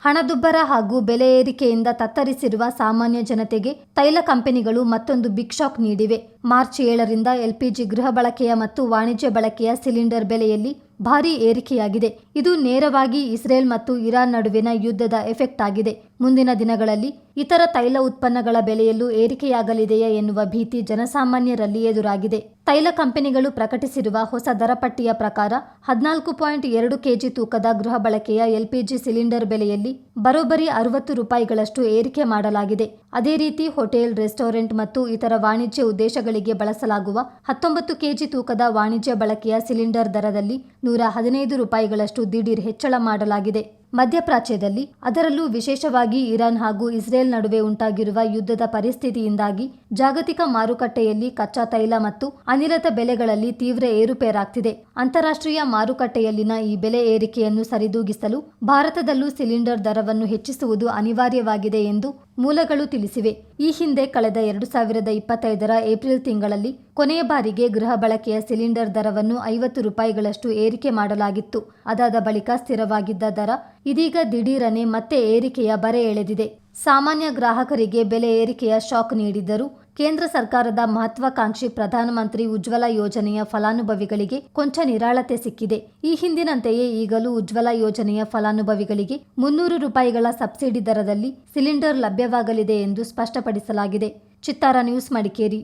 ಹಣದುಬ್ಬರ ಹಾಗೂ ಬೆಲೆ ಏರಿಕೆಯಿಂದ ತತ್ತರಿಸಿರುವ ಸಾಮಾನ್ಯ ಜನತೆಗೆ ತೈಲ ಕಂಪನಿಗಳು ಮತ್ತೊಂದು ಬಿಗ್ ಶಾಕ್ ನೀಡಿವೆ. ಮಾರ್ಚ್ 7ರಿಂದ ಎಲ್ಪಿಜಿ ಗೃಹ ಬಳಕೆಯ ಮತ್ತು ವಾಣಿಜ್ಯ ಬಳಕೆಯ ಸಿಲಿಂಡರ್ ಬೆಲೆಯಲ್ಲಿ ಭಾರೀ ಏರಿಕೆಯಾಗಿದೆ. ಇದು ನೇರವಾಗಿ ಇಸ್ರೇಲ್ ಮತ್ತು ಇರಾನ್ ನಡುವಿನ ಯುದ್ಧದ ಎಫೆಕ್ಟ್ ಆಗಿದೆ. ಮುಂದಿನ ದಿನಗಳಲ್ಲಿ ಇತರ ತೈಲ ಉತ್ಪನ್ನಗಳ ಬೆಲೆಯಲ್ಲೂ ಏರಿಕೆಯಾಗಲಿದೆಯೇ ಎನ್ನುವ ಭೀತಿ ಜನಸಾಮಾನ್ಯರಲ್ಲಿ ಎದುರಾಗಿದೆ. ತೈಲ ಕಂಪನಿಗಳು ಪ್ರಕಟಿಸಿರುವ ಹೊಸ ದರಪಟ್ಟಿಯ ಪ್ರಕಾರ 14.2 ಕೆಜಿ ತೂಕದ ಗೃಹ ಬಳಕೆಯ ಎಲ್ಪಿಜಿ ಸಿಲಿಂಡರ್ ಬೆಲೆಯಲ್ಲಿ ಬರೋಬ್ಬರಿ 60 ರೂಪಾಯಿಗಳಷ್ಟು ಏರಿಕೆ ಮಾಡಲಾಗಿದೆ. ಅದೇ ರೀತಿ ಹೋಟೆಲ್, ರೆಸ್ಟೋರೆಂಟ್ ಮತ್ತು ಇತರ ವಾಣಿಜ್ಯ ಉದ್ದೇಶಗಳಿಗೆ ಬಳಸಲಾಗುವ 19 ಕೆಜಿ ತೂಕದ ವಾಣಿಜ್ಯ ಬಳಕೆಯ ಸಿಲಿಂಡರ್ ದರದಲ್ಲಿ 115 ರೂಪಾಯಿಗಳಷ್ಟು ದಿಢೀರ್ ಹೆಚ್ಚಳ ಮಾಡಲಾಗಿದೆ. ಮಧ್ಯಪ್ರಾಚ್ಯದಲ್ಲಿ, ಅದರಲ್ಲೂ ವಿಶೇಷವಾಗಿ ಇರಾನ್ ಹಾಗೂ ಇಸ್ರೇಲ್ ನಡುವೆ ಉಂಟಾಗಿರುವ ಯುದ್ಧದ ಪರಿಸ್ಥಿತಿಯಿಂದಾಗಿ ಜಾಗತಿಕ ಮಾರುಕಟ್ಟೆಯಲ್ಲಿ ಕಚ್ಚಾ ತೈಲ ಮತ್ತು ಅನಿಲದ ಬೆಲೆಗಳಲ್ಲಿ ತೀವ್ರ ಏರುಪೇರಾಗ್ತಿದೆ. ಅಂತಾರಾಷ್ಟ್ರೀಯ ಮಾರುಕಟ್ಟೆಯಲ್ಲಿನ ಈ ಬೆಲೆ ಏರಿಕೆಯನ್ನು ಸರಿದೂಗಿಸಲು ಭಾರತದಲ್ಲೂ ಸಿಲಿಂಡರ್ ದರವನ್ನು ಹೆಚ್ಚಿಸುವುದು ಅನಿವಾರ್ಯವಾಗಿದೆ ಎಂದು ಮೂಲಗಳು ತಿಳಿಸಿವೆ. ಈ ಹಿಂದೆ ಕಳೆದ 2025ರ ಏಪ್ರಿಲ್ ತಿಂಗಳಲ್ಲಿ ಕೊನೆಯ ಬಾರಿಗೆ ಗೃಹ ಬಳಕೆಯ ಸಿಲಿಂಡರ್ ದರವನ್ನು 50 ರೂಪಾಯಿಗಳಷ್ಟು ಏರಿಕೆ ಮಾಡಲಾಗಿತ್ತು. ಅದಾದ ಬಳಿಕ ಸ್ಥಿರವಾಗಿದ್ದ ದರ ಇದೀಗ ದಿಢೀರನೆ ಮತ್ತೆ ಏರಿಕೆಯ ಬರೆ ಎಳೆದಿದೆ. ಸಾಮಾನ್ಯ ಗ್ರಾಹಕರಿಗೆ ಬೆಲೆ ಏರಿಕೆಯ ಶಾಕ್ ನೀಡಿದ್ದರೂ ಕೇಂದ್ರ ಸರ್ಕಾರದ ಮಹತ್ವಾಕಾಂಕ್ಷಿ ಪ್ರಧಾನಮಂತ್ರಿ ಉಜ್ವಲ ಯೋಜನೆಯ ಫಲಾನುಭವಿಗಳಿಗೆ ಕೊಂಚ ನಿರಾಳತೆ ಸಿಕ್ಕಿದೆ. ಈ ಹಿಂದಿನಂತೆಯೇ ಈಗಲೂ ಉಜ್ವಲ ಯೋಜನೆಯ ಫಲಾನುಭವಿಗಳಿಗೆ 300 ರೂಪಾಯಿಗಳ ಸಬ್ಸಿಡಿ ದರದಲ್ಲಿ ಸಿಲಿಂಡರ್ ಲಭ್ಯವಾಗಲಿದೆ ಎಂದು ಸ್ಪಷ್ಟಪಡಿಸಲಾಗಿದೆ. ಚಿತ್ತಾರ ನ್ಯೂಸ್, ಮಡಿಕೇರಿ.